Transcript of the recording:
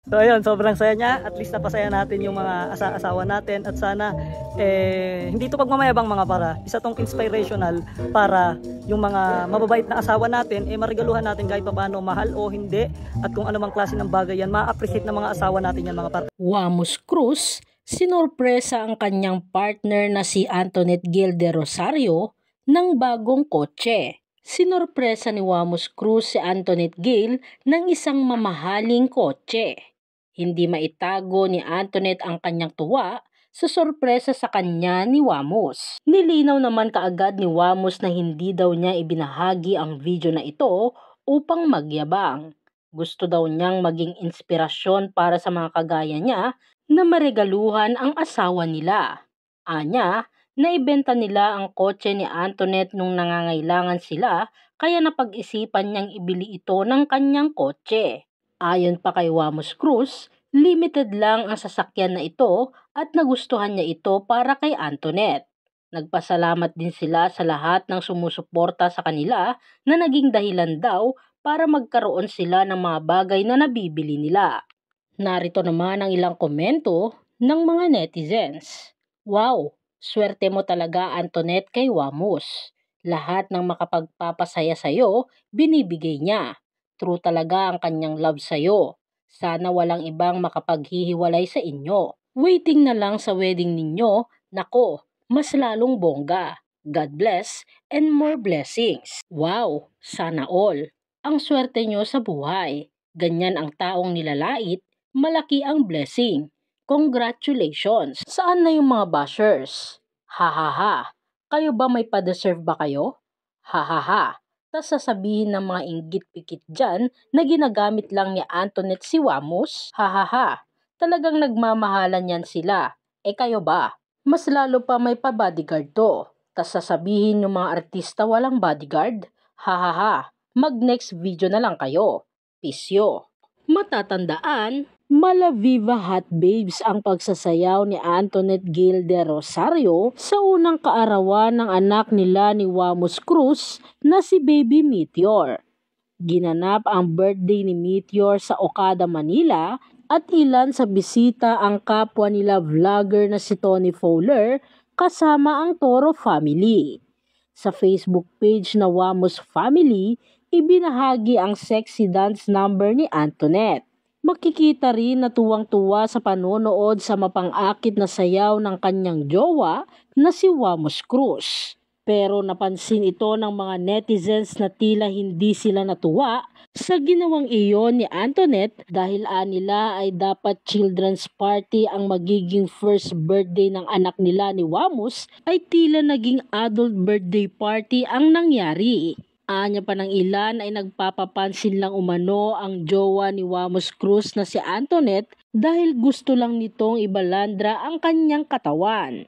So ayun, sobrang saya niya. At least napasaya natin yung mga asawa natin. At sana hindi to pagmamayabang mga para. Isa tong inspirational para yung mga mababait na asawa natin marigaluhan natin kahit paano, mahal o hindi. At kung anumang klase ng bagay yan, ma-appreciate ng mga asawa natin yan mga para. Wamos Cruz, sinorpresa ang kanyang partner na si Antoinette Gil de Rosario ng bagong kotse. Sinorpresa ni Wamos Cruz si Antoinette Gil ng isang mamahaling kotse. Hindi maitago ni Antoinette ang kanyang tuwa sa sorpresa sa kanya ni Wamos. Nilinaw naman kaagad ni Wamos na hindi daw niya ibinahagi ang video na ito upang magyabang. Gusto daw niyang maging inspirasyon para sa mga kagaya niya na maregaluhan ang asawa nila. Anya, naibenta nila ang kotse ni Antoinette nung nangangailangan sila kaya napag-isipan niyang ibili ito ng kanyang kotse. Ayon pa kay Wamos Cruz, limited lang ang sasakyan na ito at nagustuhan niya ito para kay Antoinette. Nagpasalamat din sila sa lahat ng sumusuporta sa kanila na naging dahilan daw para magkaroon sila ng mga bagay na nabibili nila. Narito naman ang ilang komento ng mga netizens. Wow, swerte mo talaga Antoinette kay Wamos. Lahat ng makapagpapasaya sa'yo, binibigay niya. True talaga ang kanyang love sa'yo. Sana walang ibang makapaghihiwalay sa inyo. Waiting na lang sa wedding ninyo, nako, mas lalong bongga. God bless and more blessings. Wow, sana all. Ang swerte nyo sa buhay. Ganyan ang taong nilalait, malaki ang blessing. Congratulations! Saan na yung mga bashers? Ha ha ha. Kayo ba may pa-deserve ba kayo? Ha ha ha. Tas sasabihin ng mga inggit-pikit dyan na ginagamit lang ni Antoinette si Wamos? Ha ha ha. Talagang nagmamahalan yan sila. Kayo ba? Mas lalo pa may pa-bodyguard to. Tas sasabihin ng mga artista walang bodyguard? Ha ha ha. Mag-next video na lang kayo. Pisyo. Matatandaan, Mala Viva Hot Babes ang pagsasayaw ni Antoinette Gil de Rosario sa unang kaarawan ng anak nila ni Wamos Cruz na si Baby Meteor. Ginanap ang birthday ni Meteor sa Okada, Manila at ilan sa bisita ang kapwa nila vlogger na si Tony Fowler kasama ang Toro family. Sa Facebook page na Wamos Family, ibinahagi ang sexy dance number ni Antoinette. Makikita rin na tuwang-tuwa sa panonood sa mapang-akit na sayaw ng kanyang jowa na si Wamos Cruz. Pero napansin ito ng mga netizens na tila hindi sila natuwa sa ginawang iyon ni Antoinette dahil nila ay dapat children's party ang magiging first birthday ng anak nila ni Wamos ay tila naging adult birthday party ang nangyari. Anya pa ng ilan ay nagpapapansin lang umano ang jowa ni Wamos Cruz na si Antoinette dahil gusto lang nitong ibalandra ang kanyang katawan.